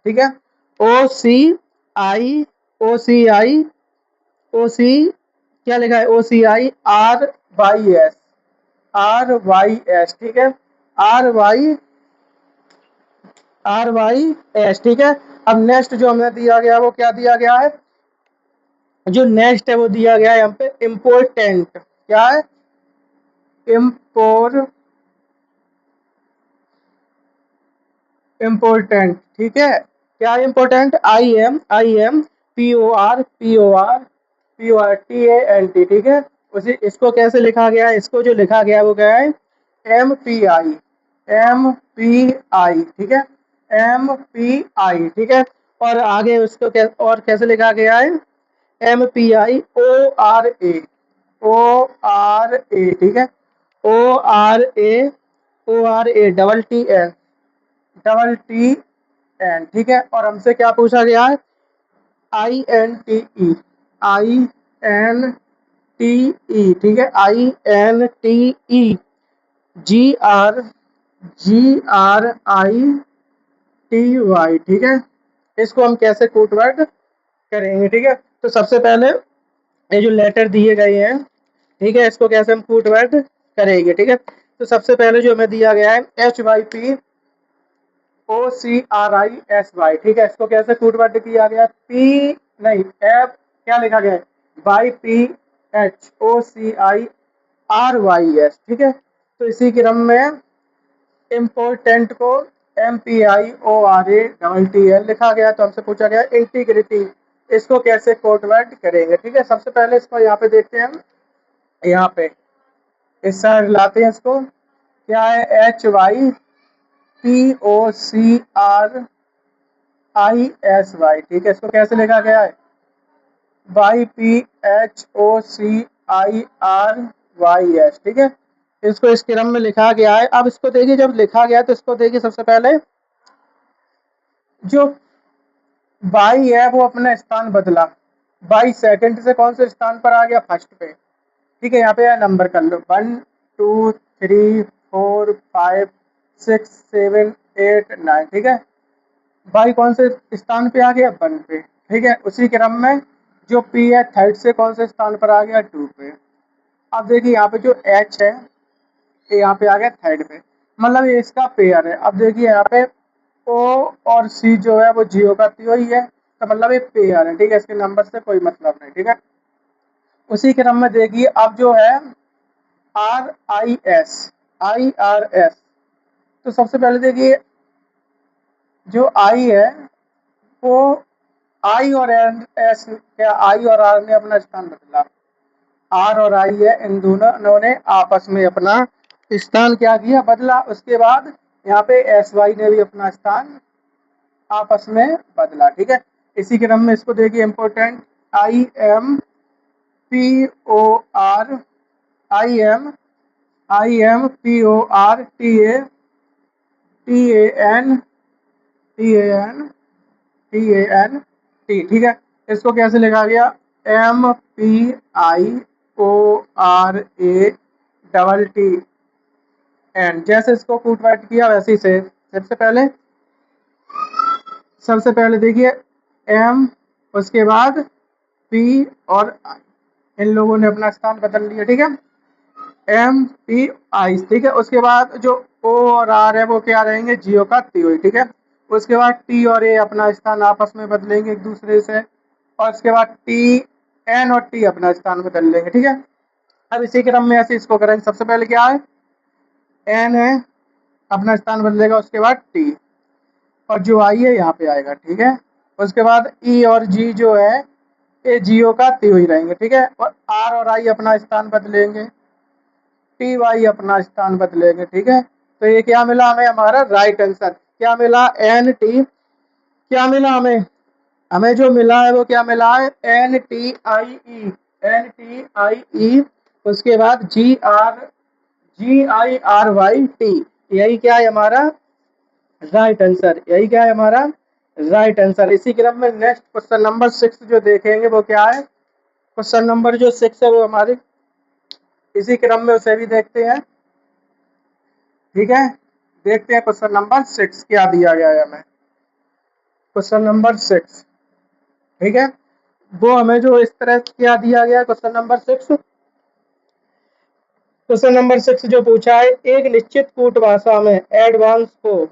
Speaker 1: ठीक है, ओ सी आई ओ सी क्या लिखा है? OCI RYS। ठीक है, आर वाई एस। ठीक है, अब नेक्स्ट जो हमें दिया गया वो क्या दिया गया है? जो नेक्स्ट है वो दिया गया है यहाँ पे इम्पोर्टेंट। क्या है? इम्पोर्टेंट। ठीक है, क्या इम्पोर्टेंट? I M PORTANT। ठीक है, उसी इसको कैसे लिखा गया है? इसको जो लिखा गया है वो क्या है? M P I. ठीक है, MPI। ठीक है, और आगे उसको और कैसे लिखा गया है? MPIORA। ठीक है, ORA ठीक है, और हमसे क्या पूछा गया है? INTE। ठीक है, INTEGRITY। ठीक है, इसको हम कैसे कोट वर्ड करेंगे? ठीक है, तो सबसे पहले ये जो लेटर दिए गए हैं, ठीक है, इसको कैसे हम कोट वर्ड करेंगे? ठीक है, तो सबसे पहले जो हमें दिया गया है HYPOCRISY। ठीक है, इसको कैसे कोट वर्ड किया गया? पी नहीं एफ क्या लिखा गया है? YPHOCIRYS। ठीक है, तो इसी क्रम में इम्पोर्टेंट को MPIORATTL लिखा गया। तो हमसे पूछा गया इंटीग्रिटी, इसको कैसे कोट वर्ड करेंगे? ठीक है, सबसे पहले इसको यहाँ पे देखते हैं हम। यहाँ पे इस साइड लाते हैं इसको। क्या है? HYPOCRISY। ठीक है, इसको कैसे लिखा गया है? YPHOCIRYS। ठीक है, इसको इस क्रम में लिखा गया है। अब इसको देखिए, जब लिखा गया तो इसको देखिए सबसे पहले जो बाई है वो अपना स्थान बदला। बाई सेकंड से कौन से स्थान पर आ गया? फर्स्ट पे। ठीक है, यहाँ पे नंबर कर लो 1 2 3 4 5 6 7 8 9। ठीक है, बाई कौन से स्थान पे आ गया? 1 पे। ठीक है, उसी क्रम में जो पी है थर्ड से कौन से स्थान पर आ गया? 2 पे। अब देखिए यहाँ पे जो एच है ये यहाँ पे आ गया थर्ड पे, मतलब ये इसका पेयर है। अब देखिए यहाँ पे ओ और सी जो है वो जियो का त्यों ही है, तो मतलब ये पेयर है। ठीक है, इसके नंबर से कोई मतलब नहीं। ठीक है, उसी क्रम में देखिए अब जो है RIS IRS। तो सबसे पहले देखिए जो आई है वो आई और एस, क्या आई और आर ने अपना स्थान बदला, आर और आई है, इन दोनों ने आपस में अपना स्थान क्या किया, बदला। उसके बाद यहाँ पे एस वाई ने भी अपना स्थान आपस में बदला। ठीक है, इसी क्रम में इसको देखिए important, I M P O R, I M, I M P O R T A, T A N, T A N, T A N T. ठीक है, इसको कैसे लिखा गया, M P I O R A double T N. जैसे इसको कूट वाट किया वैसे ही से सबसे पहले देखिए एम, उसके बाद पी और आई, इन लोगों ने अपना स्थान बदल लिया। ठीक है, एम पी आई, ठीक है। उसके बाद जो ओ और आर है वो क्या रहेंगे, जियो का त्योई। ठीक है, उसके बाद टी और ए अपना स्थान आपस में बदलेंगे एक दूसरे से, और उसके बाद टी एन और टी अपना स्थान बदल लेंगे। ठीक है, अब इसी क्रम में ऐसे इसको करेंगे। सबसे पहले क्या है, एन है, अपना स्थान बदलेगा, उसके बाद टी, और जो आई है यहाँ पे आएगा। ठीक है, उसके बाद ई और जी जो है ये जियो का त्योई रहेंगे। ठीक है, और आर और आई अपना स्थान बदलेंगे, टी वाई अपना स्थान बदलेंगे। ठीक है, तो ये क्या मिला हमें, हमारा राइट आंसर क्या मिला, एन टी, क्या मिला हमें, हमें जो मिला है वो क्या मिला है, N T I E, N T I E, उसके बाद G R, G I R Y T, यही क्या है हमारा राइट आंसर, यही क्या है हमारा राइट आंसर। इसी क्रम में नेक्स्ट क्वेश्चन नंबर 6 जो देखेंगे वो क्या है, क्वेश्चन नंबर जो 6 है वो हमारे इसी क्रम में उसे भी देखते हैं। ठीक है, देखते हैं क्वेश्चन नंबर 6 क्या दिया गया है हमें, क्वेश्चन नंबर 6। ठीक है, वो हमें जो इस तरह क्या दिया गया है क्वेश्चन नंबर 6, क्वेश्चन नंबर 6 जो पूछा है, एक निश्चित कूट भाषा में एडवांस को,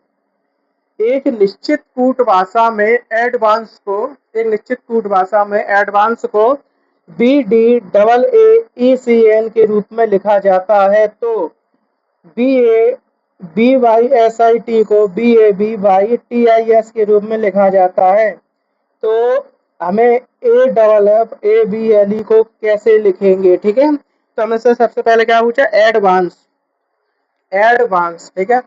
Speaker 1: एक निश्चित कूट भाषा में एडवांस को, एक निश्चित कूट भाषा में एडवांस को B D double A E C N के रूप में लिखा जाता है, तो B A B Y S I T को B A B Y T I S के रूप में लिखा जाता है। तो हमें A double F A B L E को कैसे लिखेंगे। ठीक है, तो हमें से सबसे पहले क्या पूछा, एडवांस, एडवांस। ठीक है,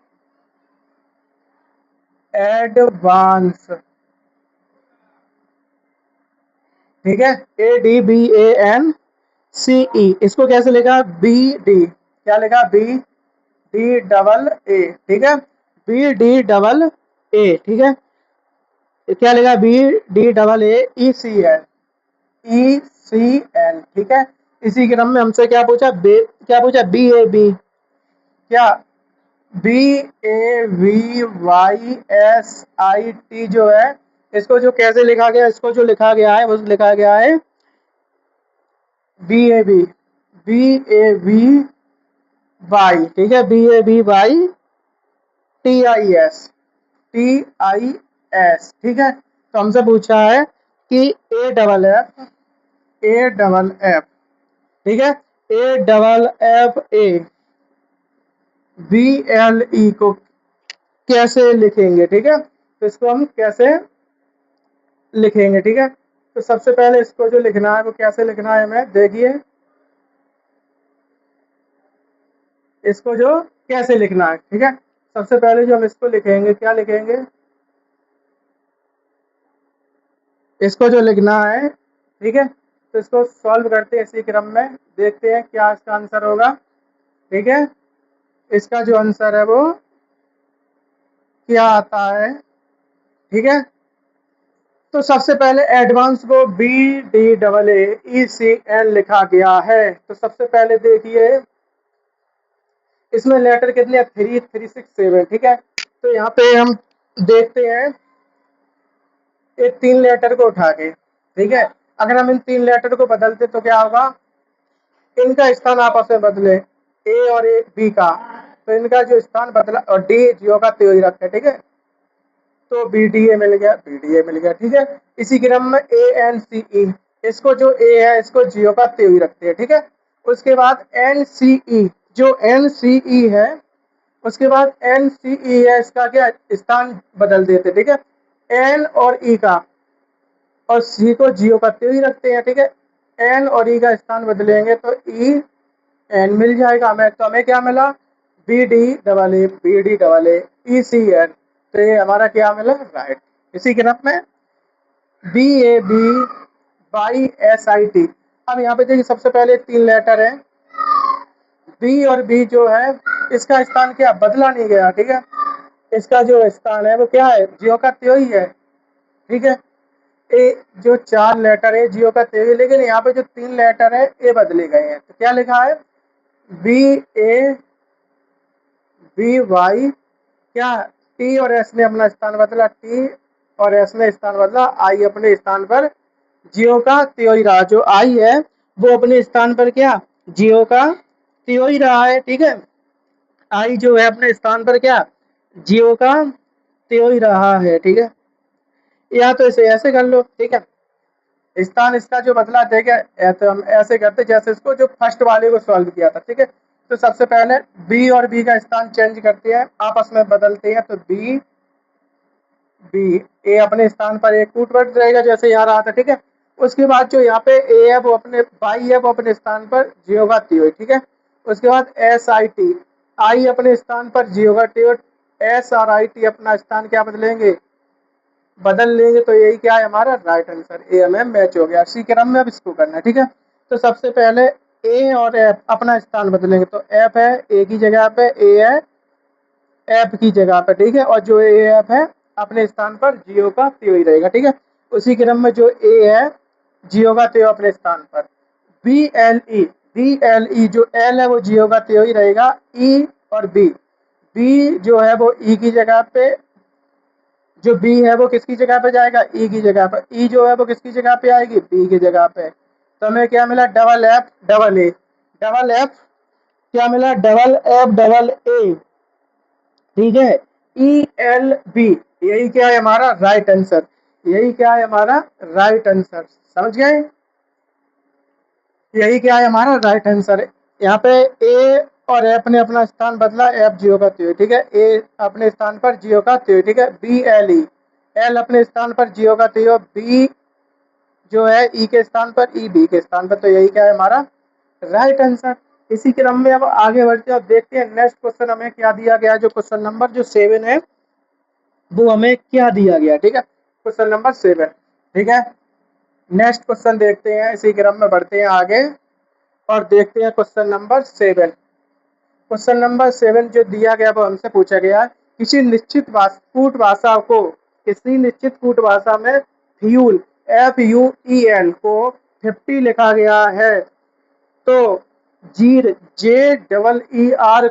Speaker 1: एडवांस। ठीक है, A D B A N C E, इसको कैसे लिखा, बी डी, क्या लिखा, बी डी डबल ए। ठीक है, बी डी डबल ए। ठीक है, क्या लिखा, B D double A E C N, E C N. ठीक है, इसी क्रम में हमसे क्या पूछा, क्या पूछा, बी ए बी, क्या B A V Y S I T जो है, इसको जो कैसे लिखा गया, इसको जो लिखा गया है वो लिखा गया है B A B, B A B Y. ठीक है, B A B Y T I S, T I S. ठीक है, तो हमसे पूछा है कि A double F, A double F, ठीक है, A double F A B L E को कैसे लिखेंगे। ठीक है, तो इसको हम कैसे लिखेंगे। ठीक है, तो सबसे पहले इसको जो लिखना है वो कैसे लिखना है हमें, देखिए इसको जो कैसे लिखना है। ठीक है, सबसे पहले जो हम इसको लिखेंगे, क्या लिखेंगे, इसको जो लिखना है। ठीक है, तो इसको सॉल्व करते हैं इसी क्रम में, देखते हैं क्या इसका आंसर होगा। ठीक है, इसका जो आंसर है वो क्या आता है। ठीक है, तो सबसे पहले एडवांस को B D double A E C N लिखा गया है। तो सबसे पहले देखिए इसमें लेटर कितने, 3 3 6 7। ठीक है, तो यहाँ पे हम देखते हैं ये 3 लेटर को उठा के। ठीक है, अगर हम इन 3 लेटर को बदलते तो क्या होगा, इनका स्थान आपस में बदले, ए और ए बी का, तो इनका जो स्थान बदला, और डी जियो का त्यों ही रखे। ठीक है, तो बी डी ए मिल गया, बी डी ए मिल गया। ठीक है, इसी क्रम में ए एन सी ई, इसको जो ए है इसको जियो का त्यों ही रखते हैं। ठीक है, उसके बाद एन सी ई, जो एन सी ई है उसके बाद एन सी ई है, इसका क्या स्थान बदल देते, ठीक है। एन और ई का और सी को जियो का त्यों ही रखते हैं, ठीक है। एन और ई का स्थान बदलेंगे तो ई एन मिल जाएगा हमें। तो हमें क्या मिला, B D double A E C N. तो ये हमारा क्या मिला, राइट। इसी क्रम में B A B by S I T. अब यहाँ पे देखिए सबसे पहले 3 लेटर है, बी और बी जो है इसका स्थान क्या बदला नहीं गया, ठीक है। इसका जो स्थान है वो क्या है, जियो का त्यों ही है, ठीक है। ए जो 4 लेटर है जियो का त्यों ही, लेकिन यहाँ पे जो 3 लेटर है ए बदले गए हैं। तो क्या लिखा है, बी ए बी वाई, क्या टी और एस ने अपना स्थान बदला, टी और एस ने स्थान बदला, आई अपने स्थान पर जियो का त्यों ही रहा। जो आई है वो अपने स्थान पर क्या जियो का त्यों ही रहा है, ठीक है। आई जो है अपने स्थान पर क्या जियो का त्यों ही रहा है, ठीक है। या तो इसे ऐसे कर लो, ठीक है। स्थान इसका जो बदला, ठीक है, तो हम ऐसे करते जैसे इसको जो फर्स्ट वाले को सॉल्व किया था, ठीक है। तो सबसे पहले बी और बी का स्थान चेंज करते हैं, आपस में बदलते हैं। तो बी बी ए अपने स्थान पर एक कूटवर्ड रहेगा जैसे यहाँ रहा था, ठीक है। उसके बाद जो यहाँ पे ए है वो अपने बाई है वो अपने स्थान पर जियो का त्यों, ठीक है। उसके बाद एस आई टी, आई अपने स्थान पर जियो का त्यों, एस और आई टी अपना स्थान क्या बदलेंगे, बदल लेंगे। तो यही क्या है हमारा right answer, A M M match हो गया। इसी क्रम में अब इसको करना है, ठीक है। तो सबसे पहले ए और एफ अपना स्थान बदलेंगे। तो एफ है ए की जगह पे, ए है एफ की जगह पे, ठीक है। और जो ए एफ है अपने स्थान पर जियो का त्यों ही रहेगा, ठीक है। उसी क्रम में जो ए है जियो का त्यों अपने स्थान पर। बी एल ई जो एल है वो जियो का त्यों ही रहेगा। ई और बी जो है वो ई की जगह पे, जो बी है वो किसकी जगह पे जाएगा, ई की जगह पर। ई जो है वो किसकी जगह पे आएगी, बी की जगह पे। तो हमें क्या मिला, double F double A, double F क्या मिला, डबल एफ डबल ए, ठीक है। ई एल बी, यही क्या है हमारा राइट आंसर, यही क्या है हमारा राइट आंसर, समझ गए। यही क्या है हमारा राइट आंसर। यहाँ पे ए और एफ ने अपना स्थान बदला, एफ जियो का त्यों, ठीक है। ए अपने स्थान पर जियो का त्यों, ठीक है। बी एल ई, एल अपने स्थान पर जियो का त्यों, बी जो है ई के स्थान पर, ई बी के स्थान पर। तो यही क्या है हमारा राइट आंसर। इसी क्रम में अब आगे बढ़ते हैं, अब देखते हैं नेक्स्ट क्वेश्चन हमें क्या दिया गया। जो क्वेश्चन नंबर जो 7 है वो हमें क्या दिया गया, ठीक है। क्वेश्चन नंबर 7, ठीक है। नेक्स्ट क्वेश्चन देखते हैं, इसी क्रम में बढ़ते हैं आगे और देखते हैं क्वेश्चन नंबर 7। क्वेश्चन नंबर 7 जो दिया गया वो हमसे पूछा गया, कूट भाषा को, किसी निश्चित कूट भाषा में फ्यूल FUEL को 50 लिखा गया है, तो जे डबल ई आर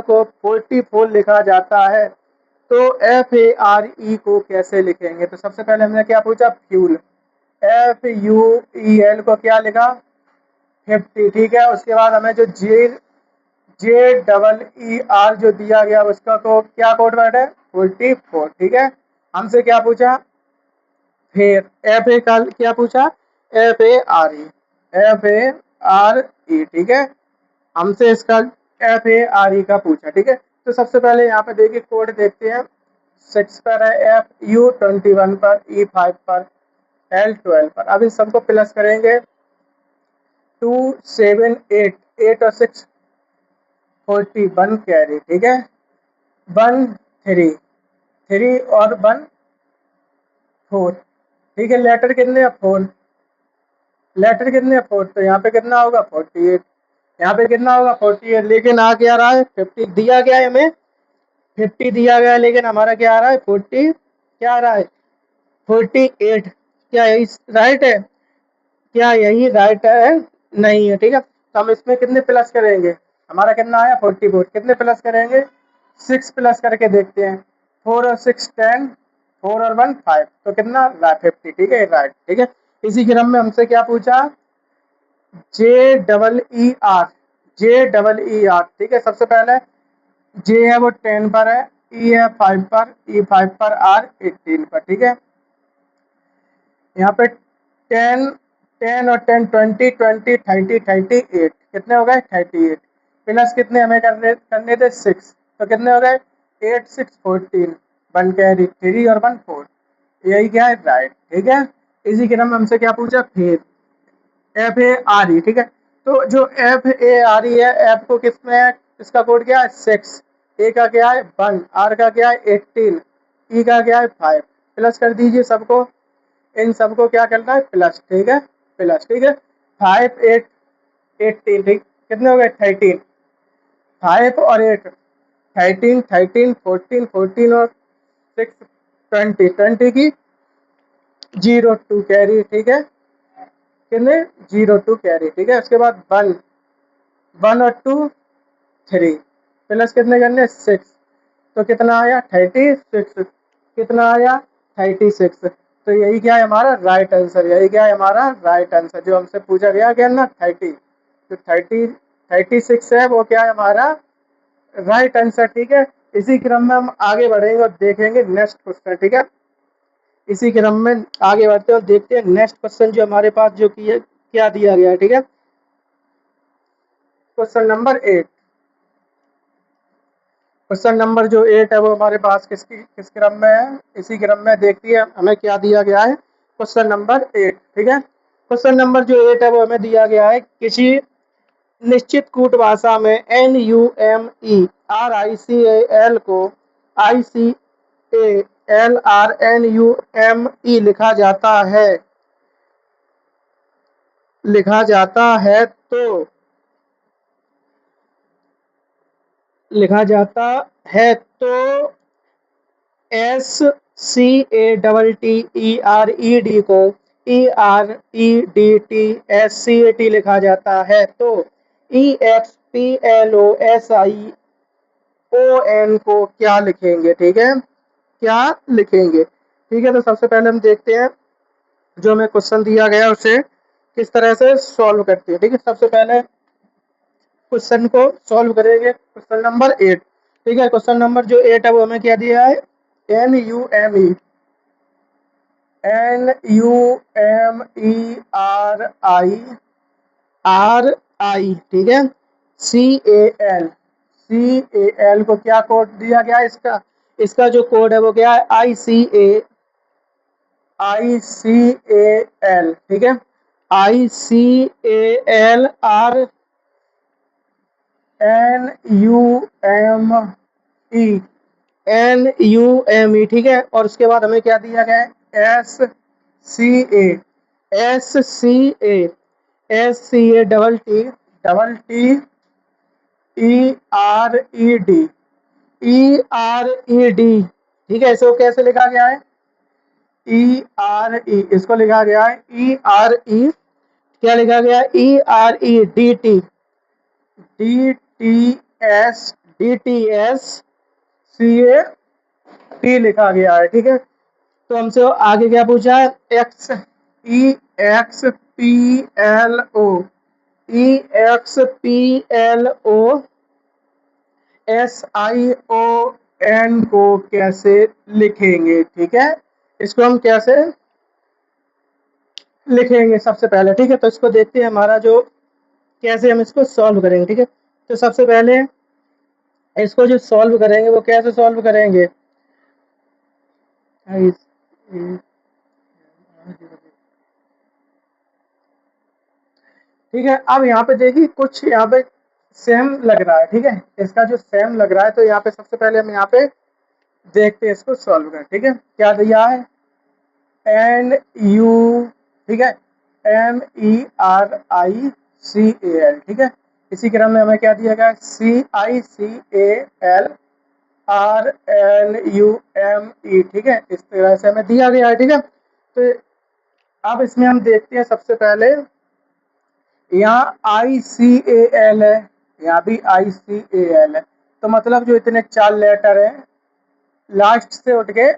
Speaker 1: को 44 लिखा जाता है, तो FARE को कैसे लिखेंगे। तो सबसे पहले हमने क्या पूछा, फ्यूल, FUEL को क्या लिखा 50, ठीक है। उसके बाद हमें जो JEER जो दिया गया उसका को क्या कोड वर्ड है 44, ठीक है। हमसे क्या पूछा, फिर FA का क्या पूछा, FARE, ठीक है। हमसे इसका FARE का पूछा, ठीक है। तो सबसे पहले यहाँ पे देखिए कोड देखते हैं, 6 पर है, FU21 पर, E5 पर, L12 पर। अब इन सबको प्लस करेंगे, 2 7 8, 8 और 6 41 कैरी, ठीक है। 1 3, 3 और 1 4, ठीक है। लेटर कितने हैं 4, लेटर कितने हैं 4, तो यहाँ पे कितना होगा 48, यहाँ पे कितना होगा 48, लेकिन आ क्या रहा है 50 दिया गया है हमें, 50 दिया गया है, लेकिन हमारा क्या आ रहा है 40, क्या आ रहा है 48। क्या यही राइट है, क्या यही राइट है, नहीं है, ठीक है। तो हम इसमें कितने प्लस करेंगे, हमारा कितना आया 44, कितने प्लस करेंगे 6 प्लस करके देखते हैं, 4 और 6 10, 4 और 1 5, तो कितना 50, ठीक है राइट, ठीक है। इसी क्रम में हमसे क्या पूछा, JEER, JEER, ठीक है। सबसे पहले जे है वो 10 पर है, ई है 5 पर, E5 पर, आर 18 पर, ठीक है। यहाँ पे 10 10 और 10 20 20 30 38, कितने हो गए 38। प्लस कितने हमें करने थे 6, तो कितने हो गए 8 6 14, 1 कैरी 3 और 1 4, यही क्या है राइट। ठीक है, इसी क्रम में हमसे क्या पूछा फिर एफ ए आर ई। ठीक है, तो जो एफ ए आर ई है, एफ को किसमें है, इसका कोड क्या है 6, ए का क्या है 1, आर का क्या है 18, ई का क्या है 5। प्लस कर दीजिए सबको, इन सबको क्या करना है प्लस। ठीक है, प्लस। ठीक है, 5 8 18, ठीक कितने हो गए 13, 5 और 8 13 13 14 14 और 6 20 20 की 0 2 कैरी। ठीक है, कितने 0 2 कैरी। ठीक है, उसके बाद 1 1 और 2 3, प्लस कितने करने 6, तो कितना आया 36, कितना आया 36। तो यही क्या है हमारा राइट आंसर, यही क्या है हमारा राइट आंसर जो हमसे पूछा गया क्या ना 30, तो 36 है वो क्या है हमारा राइट आंसर। ठीक है, इसी क्रम में हम आगे बढ़ेंगे और देखेंगे नेक्स्ट क्वेश्चन। ठीक है, इसी क्रम में आगे बढ़ते हैं और देखते हैं नेक्स्ट क्वेश्चन जो हमारे पास जो कि है क्या दिया गया है। ठीक है, क्वेश्चन नंबर 8, क्वेश्चन नंबर जो 8 है वो हमारे पास किस क्रम में है, इसी क्रम में देखती है हमें क्या दिया गया है। Question number 8। ठीक है, क्वेश्चन नंबर जो 8 है वो हमें दिया गया है किसी निश्चित कूट भाषा में NUMERICAL को ICALRNUME लिखा जाता है तो SCATTERED को EREDTSCAT लिखा जाता है, तो EXPLOSION को क्या लिखेंगे। ठीक है, क्या लिखेंगे। ठीक है, तो सबसे पहले हम देखते हैं जो हमें क्वेश्चन दिया गया उसे किस तरह से सॉल्व करते हैं। ठीक है, सबसे पहले क्वेश्चन को सॉल्व करेंगे, क्वेश्चन नंबर 8। ठीक है, क्वेश्चन नंबर जो 8 है वो हमें क्या दिया है NUME NUMERICAL। ठीक है, CAL को क्या कोड दिया गया है इसका, इसका जो कोड है वो क्या है ICAL। ठीक है, ICALRNUME। ठीक है, और उसके बाद हमें क्या दिया गया है SCA डबल टी ERED। ठीक है, इसको कैसे लिखा गया है ERE, इसको लिखा गया है ERE, क्या लिखा गया है EREDT DTS CAT लिखा गया है। ठीक है, तो हमसे आगे क्या पूछा है EXPLOSION को कैसे लिखेंगे। ठीक है, इसको हम कैसे लिखेंगे सबसे पहले। ठीक है, तो इसको देखते हैं हमारा जो कैसे हम इसको सॉल्व करेंगे। ठीक है, तो सबसे पहले इसको जो सॉल्व करेंगे वो कैसे सॉल्व करेंगे ठीक है, अब यहाँ पे देखिए कुछ यहाँ पे सेम लग रहा है। ठीक है, इसका जो सेम लग रहा है तो यहाँ पे सबसे पहले हम यहाँ पे देखते हैं इसको सॉल्व करें। ठीक है, क्या दिया है NU, ठीक है MERICAL। ठीक है, इसी क्रम में हमें क्या दिया गया CICALRNUME। ठीक है, इस तरह से हमें दिया गया है। ठीक है, तो अब इसमें हम देखते हैं सबसे पहले यहाँ ICAL है, यहाँ भी ICAL है, तो मतलब जो इतने 4 लेटर हैं लास्ट से उठ के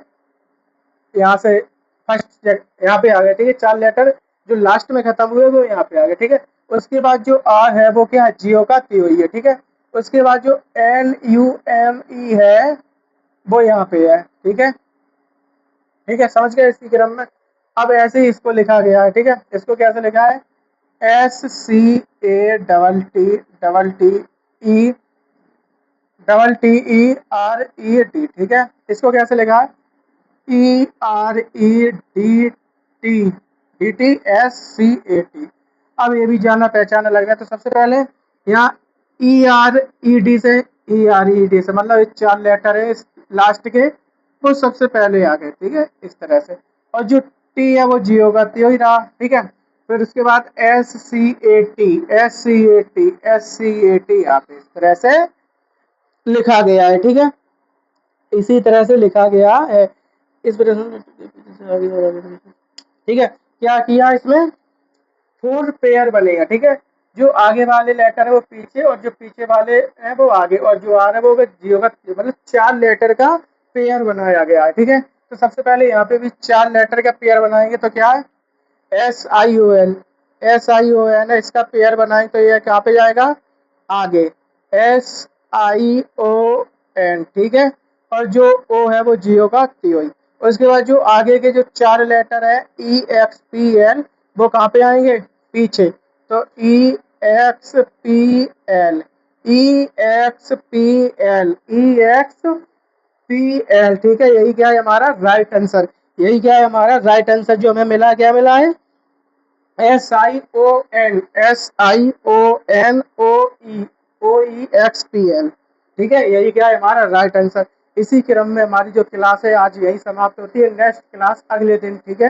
Speaker 1: यहाँ से फर्स्ट यहाँ पे आ गए। ठीक है, 4 लेटर जो लास्ट में खत्म हुए वो यहाँ पे आ गए। ठीक है, उसके बाद जो R है वो क्या है जियो का ती हुई है। ठीक है, उसके बाद जो NUME है वो यहाँ पे है। ठीक है, ठीक है, समझ गए इसी क्रम में। अब ऐसे ही इसको लिखा गया है। ठीक है, इसको कैसे लिखा है SCATTERED। E double T E R E D, ठीक है। इसको कैसे लिखा है? E R E D T, D T S C A T. अब ये भी जाना पहचाना लग गया। तो सबसे पहले यहाँ ई आर ई डी से, ई आर ई डी से मतलब ये 4 लेटर है लास्ट के, वो सबसे पहले आ गए, ठीक है, इस तरह से। और जो टी है वो जियो का टी ही रहा, ठीक है। फिर उसके बाद S C A T, S C A T, S C A T यहाँ पे इस तरह से लिखा गया है, ठीक है। इसी तरह से लिखा गया है इस वजह से, ठीक है। क्या किया इसमें? 4 पेयर बनेगा, ठीक है। जो आगे वाले लेटर है वो पीछे, और जो पीछे वाले हैं वो आगे, और जो आ रहा है वो जियो का, मतलब 4 लेटर का पेयर बनाया गया है, ठीक है। तो सबसे पहले यहाँ पे भी 4 लेटर का पेयर बनाएंगे तो क्या है? S I O L, S I O N है, इसका पेयर बनाएंगे तो ये कहाँ पे जाएगा? आगे, एस आई ओ एन, ठीक है। और जो ओ है वो जियो का टी हुई। उसके बाद जो आगे के जो 4 लेटर है ई एक्स पी एल, वो कहाँ पे आएंगे? पीछे। तो ई एक्स पी एल, ई एक्स पी एल, ई एक्स पी एल, ठीक है। यही क्या है हमारा राइट आंसर? यही क्या है हमारा राइट आंसर जो हमें मिला? क्या मिला है? S I O N, S I O N O E X P L, ठीक है। यही क्या है हमारा राइट आंसर। इसी क्रम में हमारी जो क्लास है आज यही समाप्त होती है। नेक्स्ट क्लास अगले दिन, ठीक है।